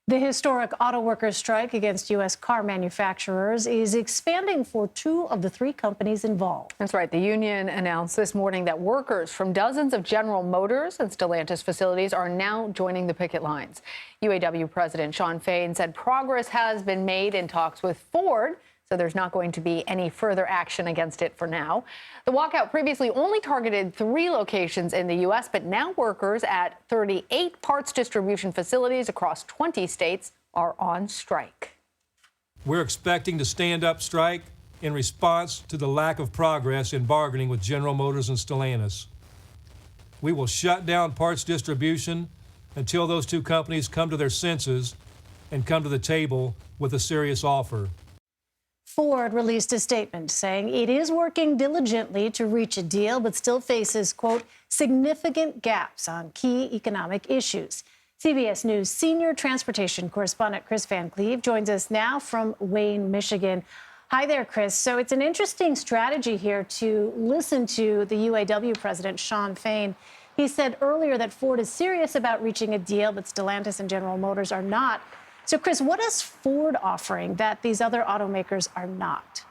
The historic auto workers' strike against U.S. car manufacturers is expanding for two of the three companies involved. That's right. The union announced this morning that workers from dozens of General Motors and Stellantis facilities are now joining the picket lines. UAW President Shawn Fain said progress has been made in talks with Ford, so there's not going to be any further action against it for now. The walkout previously only targeted 3 locations in the U.S., but now workers at 38 parts distribution facilities across 20 states are on strike. We're expecting to stand up strike in response to the lack of progress in bargaining with General Motors and Stellantis. We will shut down parts distribution until those two companies come to their senses and come to the table with a serious offer. Ford released a statement saying it is working diligently to reach a deal, but still faces, quote, significant gaps on key economic issues. CBS News senior transportation correspondent Kris Van Cleave joins us now from Wayne, Michigan. Hi there, Kris. So it's an interesting strategy here to listen to the UAW president, Shawn Fain. He said earlier that Ford is serious about reaching a deal, but Stellantis and General Motors are not. So, Kris, what is Ford offering that these other automakers are not?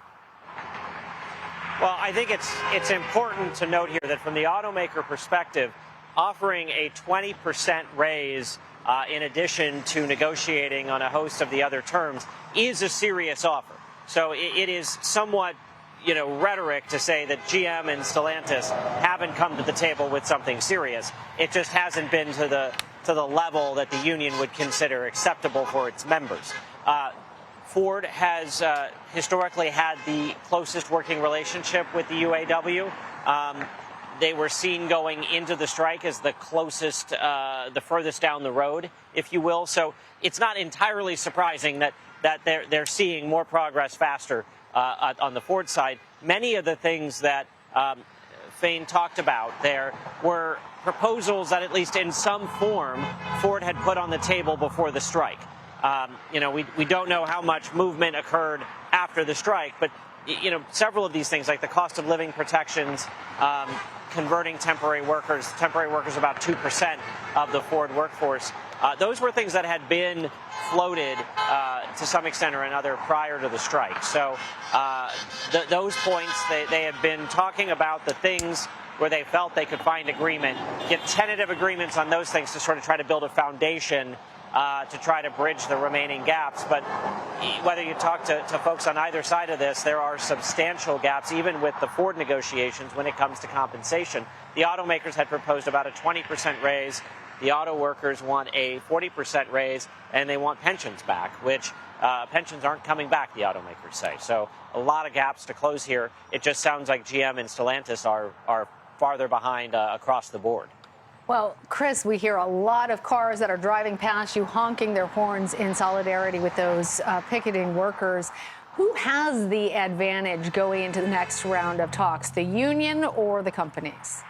Well, I think it's important to note here that from the automaker perspective, offering a 20% raise in addition to negotiating on a host of the other terms is a serious offer. So it is somewhat, rhetoric to say that GM and Stellantis haven't come to the table with something serious. It just hasn't been to the level that the union would consider acceptable for its members. Ford has historically had the closest working relationship with the UAW. They were seen going into the strike as the closest, the furthest down the road, if you will. So it's not entirely surprising that they're seeing more progress faster on the Ford side. Many of the things that Fain talked about there were proposals that, at least in some form, Ford had put on the table before the strike. We don't know how much movement occurred after the strike, but several of these things, like the cost of living protections, converting temporary workers about 2% of the Ford workforce. Those were things that had been floated to some extent or another prior to the strike. So those points, they had been talking about the things where they felt they could find agreement, get tentative agreements on those things to sort of try to build a foundation to try to bridge the remaining gaps. But whether you talk to folks on either side of this, there are substantial gaps, even with the Ford negotiations, when it comes to compensation. The automakers had proposed about a 20% raise. The auto workers want a 40% raise, and they want pensions back, which pensions aren't coming back, the automakers say. So a lot of gaps to close here. It just sounds like GM and Stellantis are farther behind across the board. Well, Kris, we hear a lot of cars that are driving past you honking their horns in solidarity with those picketing workers. Who has the advantage going into the next round of talks, the union or the companies?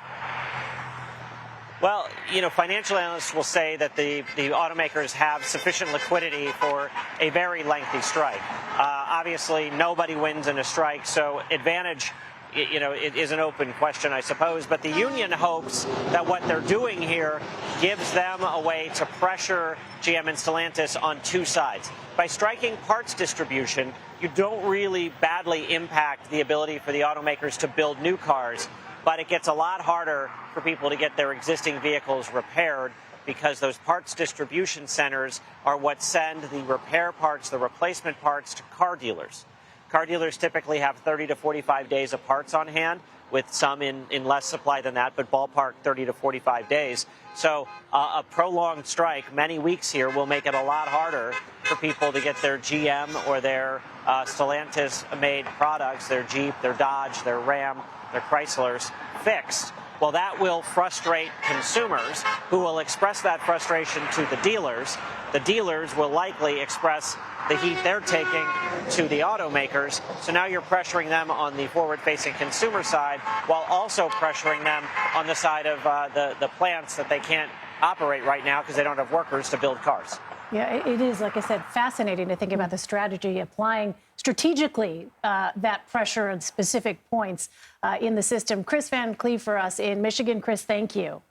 Well, financial analysts will say that the automakers have sufficient liquidity for a very lengthy strike. Obviously, nobody wins in a strike, so advantage, it is an open question, I suppose. But the union hopes that what they're doing here gives them a way to pressure GM and Stellantis on two sides. By striking parts distribution, you don't really badly impact the ability for the automakers to build new cars, but it gets a lot harder for people to get their existing vehicles repaired, because those parts distribution centers are what send the repair parts, the replacement parts, to car dealers. Car dealers typically have 30 to 45 days of parts on hand, with some in less supply than that, but ballpark 30 to 45 days. So a prolonged strike, many weeks here, will make it a lot harder for people to get their GM or their Stellantis-made products, their Jeep, their Dodge, their Ram, their Chryslers, fixed. Well, that will frustrate consumers, who will express that frustration to the dealers. The dealers will likely express the heat they're taking to the automakers. So now you're pressuring them on the forward-facing consumer side, while also pressuring them on the side of the plants that they can't operate right now because they don't have workers to build cars. Yeah, it is, like I said, fascinating to think about the strategy, applying strategically that pressure on specific points in the system. Kris Van Cleave for us in Michigan. Kris, thank you.